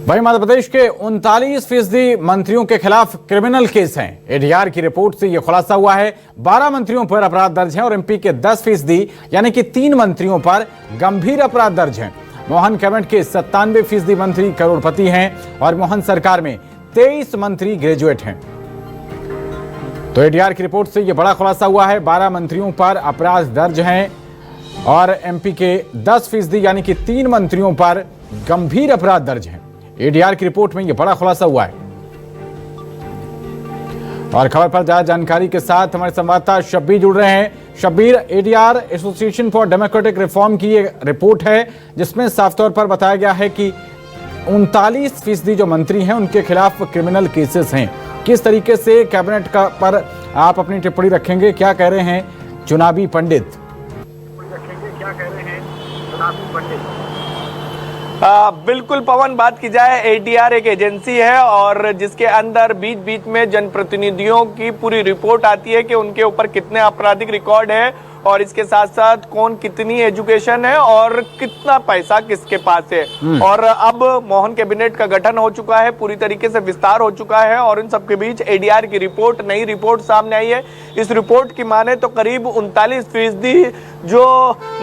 वहीं मध्य प्रदेश के 39% मंत्रियों के खिलाफ क्रिमिनल केस हैं। एडीआर की रिपोर्ट से यह खुलासा हुआ है। 12 मंत्रियों पर अपराध दर्ज है और एमपी के 10% यानी कि 3 मंत्रियों पर गंभीर अपराध दर्ज हैं। मोहन कैबिनेट के 97% मंत्री करोड़पति हैं और मोहन सरकार में 23 मंत्री ग्रेजुएट हैं। तो एडीआर की रिपोर्ट से यह बड़ा खुलासा हुआ है। 12 मंत्रियों पर अपराध दर्ज हैं और एमपी के 10% यानी कि 3 मंत्रियों पर गंभीर अपराध दर्ज हैं। एडीआर की रिपोर्ट में यह बड़ा खुलासा हुआ है। और खबर पर ज्यादा जानकारी के साथ हमारे संवाददाता शब्बीर जुड़ रहे हैं। Shabbir, ADR association for democratic reform की ये रिपोर्ट है जिसमें साफ तौर पर बताया गया है कि 39% जो मंत्री हैं उनके खिलाफ क्रिमिनल केसेस हैं। किस तरीके से कैबिनेट का पर आप अपनी टिप्पणी रखेंगे? क्या कह रहे हैं चुनावी पंडित? बिल्कुल पवन, बात की जाए एडीआर एक एजेंसी है और जिसके अंदर बीच बीच में जनप्रतिनिधियों की पूरी रिपोर्ट आती है कि उनके ऊपर कितने आपराधिक रिकॉर्ड है और इसके साथ साथ कौन कितनी एजुकेशन है और कितना पैसा किसके पास है। और अब मोहन कैबिनेट का गठन हो चुका है, पूरी तरीके से विस्तार हो चुका है और इन सबके बीच एडीआर की रिपोर्ट, नई रिपोर्ट सामने आई है। इस रिपोर्ट की माने तो करीब 39% जो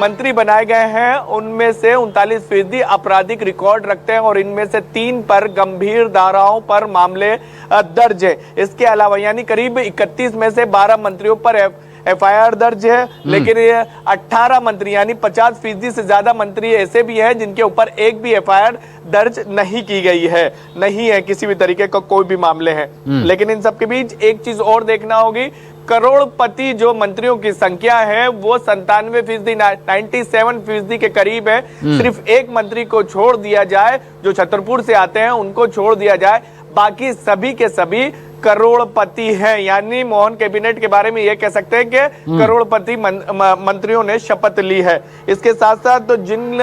मंत्री बनाए गए हैं उनमें से 39% आपराधिक रिकॉर्ड रखते हैं और इनमें से 3 पर गंभीर धाराओं पर मामले दर्ज है। इसके अलावा यानी करीब 31 में से 12 मंत्रियों पर एफआईआर दर्ज है, लेकिन ये 18 मंत्री यानी 50% से ज्यादा मंत्री ऐसे भी हैं जिनके ऊपर एक भी एफआईआर दर्ज नहीं की गई है, नहीं है किसी भी तरीके का कोई भी मामले हैं। लेकिन इन सबके बीच एक चीज और देखना होगी, करोड़पति जो मंत्रियों की संख्या है वो 97%, 97% के करीब है। सिर्फ एक मंत्री को छोड़ दिया जाए जो छतरपुर से आते हैं, उनको छोड़ दिया जाए, बाकी सभी के सभी करोड़पति हैं। यानी मोहन कैबिनेट के बारे में ये कह सकते हैं कि करोड़पति मंत्रियों ने शपथ ली है। इसके साथ साथ तो जिन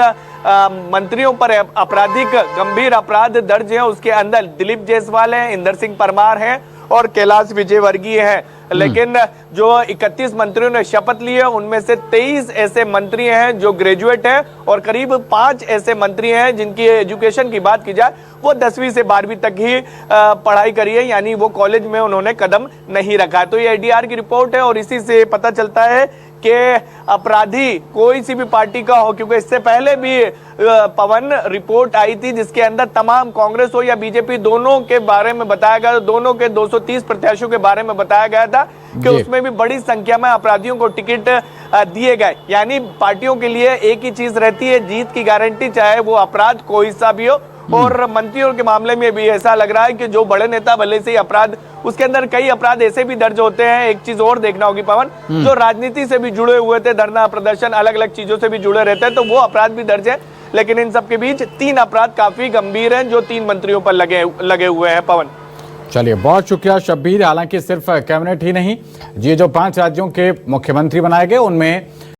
मंत्रियों पर आपराधिक गंभीर अपराध दर्ज है उसके अंदर दिलीप जायसवाल हैं, इंदर सिंह परमार हैं और कैलाश विजयवर्गीय हैं। लेकिन जो 31 मंत्रियों ने शपथ ली है उनमें से 23 ऐसे मंत्री हैं जो ग्रेजुएट हैं और करीब 5 ऐसे मंत्री हैं जिनकी एजुकेशन की बात की जाए वो 10वीं से 12वीं तक ही पढ़ाई करी है, यानी वो कॉलेज में उन्होंने कदम नहीं रखा है। तो ये एडीआर की रिपोर्ट है और इसी से पता चलता है कि अपराधी कोई सी भी पार्टी का हो, क्योंकि इससे पहले भी पवन रिपोर्ट आई थी जिसके अंदर तमाम कांग्रेस हो या बीजेपी दोनों के बारे में बताया गया, दोनों के 230 प्रत्याशियों के बारे में बताया गया था कि उसमें भी बड़ी संख्या में अपराधियों को टिकट दिए गए। यानी पार्टियों के लिए एक ही चीज रहती है, जीत की गारंटी, चाहे वो अपराध कोई सा भी हो। और मंत्रियों के मामले में भी ऐसा लग रहा है कि जो बड़े नेता भले से अपराध, उसके अंदर कई अपराध ऐसे भी दर्ज होते हैं। एक चीज और देखना होगी पवन, जो राजनीति से भी जुड़े हुए थे, धरना प्रदर्शन अलग अलग चीजों से भी जुड़े रहते हैं, तो वो अपराध भी दर्ज है। लेकिन इन सबके बीच 3 अपराध काफी गंभीर हैं जो 3 मंत्रियों पर लगे हुए हैं। पवन, चलिए, बहुत शुक्रिया शब्बीर। हालांकि सिर्फ कैबिनेट ही नहीं, ये जो 5 राज्यों के मुख्यमंत्री बनाए गए उनमें